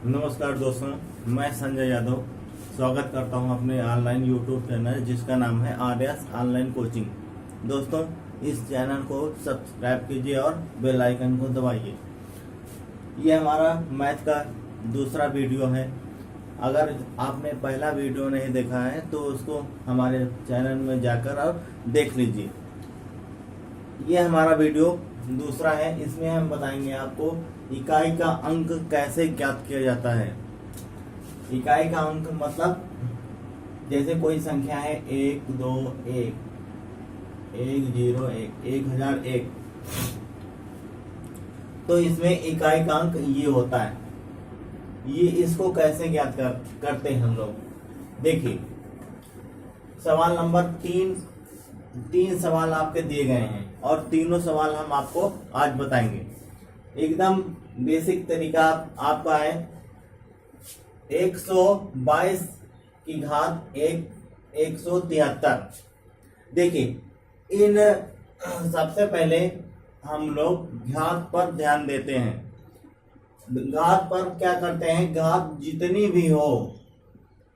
नमस्कार दोस्तों, मैं संजय यादव स्वागत करता हूं अपने ऑनलाइन यूट्यूब चैनल जिसका नाम है आर्यस ऑनलाइन कोचिंग। दोस्तों, इस चैनल को सब्सक्राइब कीजिए और बेल आइकन को दबाइए। ये हमारा मैथ का दूसरा वीडियो है। अगर आपने पहला वीडियो नहीं देखा है तो उसको हमारे चैनल में जाकर और देख लीजिए। ये हमारा वीडियो दूसरा है। इसमें हम बताएंगे आपको इकाई का अंक कैसे ज्ञात किया जाता है। इकाई का अंक मतलब जैसे कोई संख्या है 1, 2, 1, 101, 1001, तो इसमें इकाई का अंक ये होता है। ये इसको कैसे ज्ञात करते हैं हम लोग, देखिए। सवाल नंबर 3 सवाल आपके दिए गए हैं और तीनों सवाल हम आपको आज बताएंगे। एकदम बेसिक तरीका आपका है 122 की घात 173। देखिए, इन सबसे पहले हम लोग घात पर ध्यान देते हैं। घात पर क्या करते हैं, घात जितनी भी हो,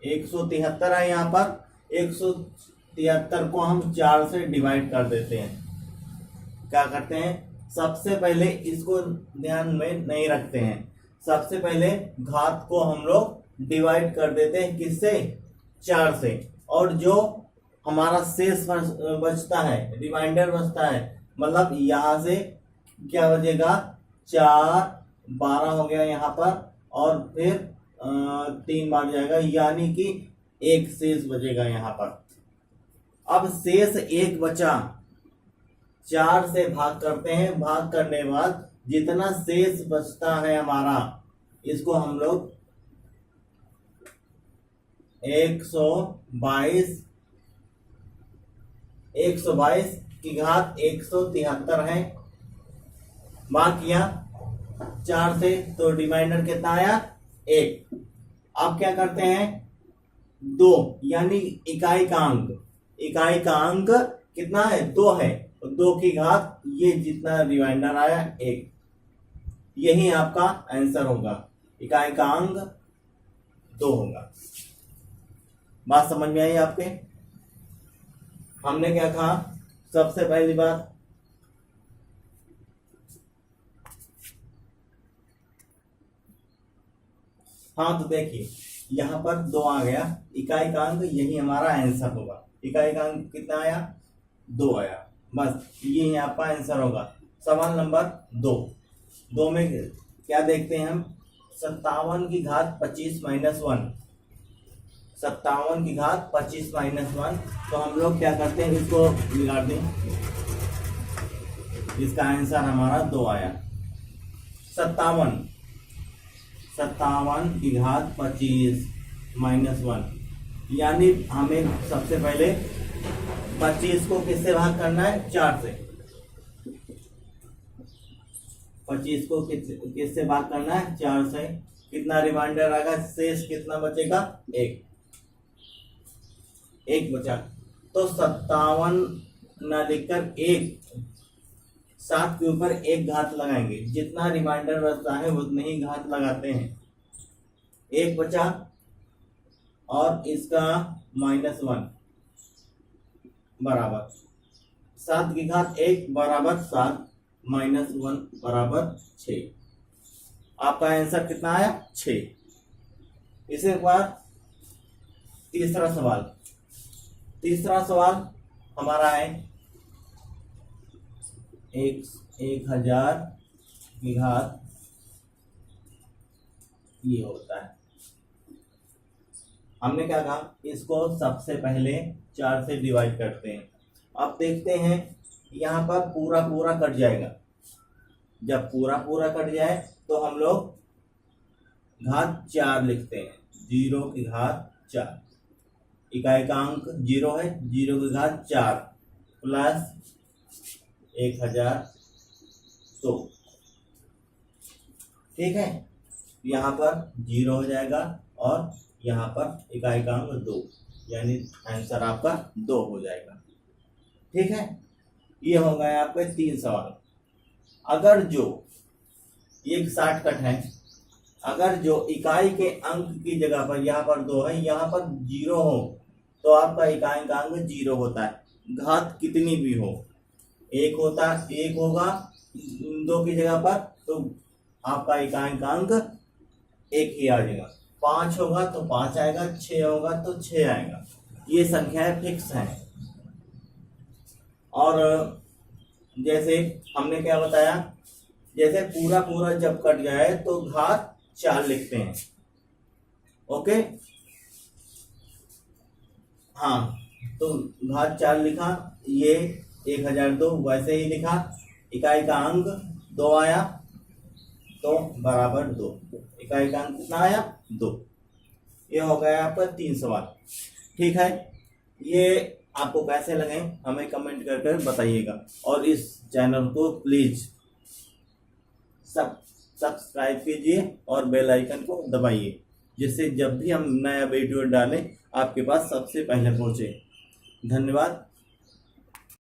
173 है यहाँ पर, 173 को हम 4 से डिवाइड कर देते हैं। क्या करते हैं, सबसे पहले इसको ध्यान में नहीं रखते हैं। सबसे पहले घात को हम लोग डिवाइड कर देते हैं, किससे, 4 से। और जो हमारा शेष बचता है, रिमाइंडर बचता है, मतलब यहां से क्या बचेगा, 4, 12 हो गया यहाँ पर, और फिर 3 बार जाएगा, यानी कि 1 शेष बचेगा यहाँ पर। अब शेष 1 बचा, 4 से भाग करते हैं। भाग करने के बाद जितना शेष बचता है हमारा, इसको हम लोग 122 की घात 173 है। भाग किया 4 से, तो रिमाइंडर कितना आया, 1। अब क्या करते हैं, 2, यानी इकाई का अंक। इकाई का अंक कितना है, 2 है। 2 की घात, ये जितना रिमाइंडर आया, 1। यही आपका आंसर होगा। इकाई का अंक 2 होगा। बात समझ में आई आपके? हमने क्या कहा, सबसे पहली बात, हाँ तो देखिए यहाँ पर 2 आ गया। इकाई का अंक, यही हमारा आंसर होगा। इकाई का अंक कितना आया, 2 आया। बस ये आपका आंसर होगा। सवाल नंबर 2 में क्या देखते हैं हम, 57 की घात 25 माइनस 1। 57 की घात 25 माइनस 1, तो हम लोग क्या करते हैं, इसको बिगाड़ दें। इसका आंसर हमारा 2 आया। 57 की घात 25 माइनस 1, यानी हमें सबसे पहले 25 को किससे भाग करना है, 4 से। 25 को किससे भाग करना है, 4 से। कितना रिमाइंडर आएगा, शेष कितना बचेगा, 1 बचा। तो 57 न लिखकर 7 के ऊपर 1 घात लगाएंगे। जितना रिमाइंडर बचता है उतने ही घात लगाते हैं। 1 बचा और इसका -1 बराबर 7 की घात 1 बराबर 7 -1 बराबर 6। आपका आंसर कितना आया, 6। इसे बाद तीसरा सवाल हमारा है 1000 की घात, ये होता है। हमने क्या कहा, इसको सबसे पहले 4 से डिवाइड करते हैं। अब देखते हैं यहाँ पर पूरा कट जाएगा। जब पूरा कट जाए तो हम लोग घात 4 लिखते हैं। 0 की घात 4, इकाई का अंक 0 है, 0 की घात 4 प्लस 1002। ठीक है, यहाँ पर 0 हो जाएगा और यहाँ पर इकाई का अंक 2, यानी आंसर आपका 2 हो जाएगा। ठीक है, ये हो गए आपके 3 सवाल। अगर जो एक शॉर्टकट है, अगर जो इकाई के अंक की जगह पर यहाँ पर 2 है, यहाँ पर 0 हो तो आपका इकाई का अंक 0 होता है। घात कितनी भी हो, 1 होता, 1 होगा 2 की जगह पर तो आपका इकाई का अंक 1 ही आ जाएगा। 5 होगा तो 5 आएगा, 6 होगा तो 6 आएगा। ये संख्याएं फिक्स हैं। और जैसे हमने क्या बताया, जैसे पूरा पूरा जब कट जाए तो घात 4 लिखते हैं। ओके, हाँ, तो घात 4 लिखा, ये 1002 वैसे ही लिखा, इकाई का अंक 2 आया तो बराबर 2, इकाई का अंक कितना आया 2। ये हो गया आपका 3 सवाल। ठीक है, ये आपको कैसे लगे हमें कमेंट करके बताइएगा, और इस चैनल को प्लीज सब्सक्राइब कीजिए और बेल आइकन को दबाइए, जिससे जब भी हम नया वीडियो डालें आपके पास सबसे पहले पहुंचे। धन्यवाद।